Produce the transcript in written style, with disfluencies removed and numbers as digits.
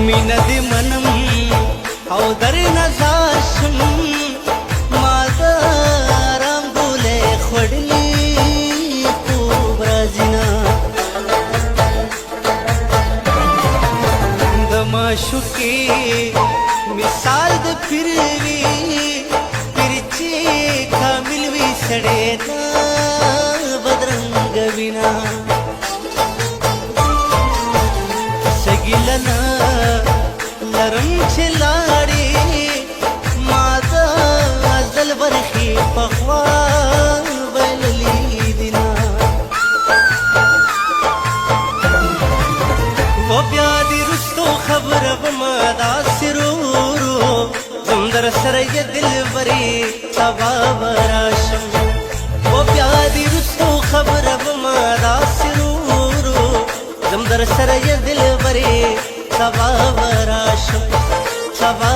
मीना दे मनम او در نزاشم ما د آرام ګولې خړلې خوب راځينا د معشوقې مثال د پیروي پرچې کامل وي سړې دا بدرنګ وینا سګیلنا لرم چلاړي ماده ازل ورخي پخوا وللی دینا و بیا دې رستو خبره وما دا سرورو زمدر سره ی دلبري سبا وراشم و بیا دې رستو خبره وما دا سرورو زمدر سره ی دلبري سبا وراشم سبا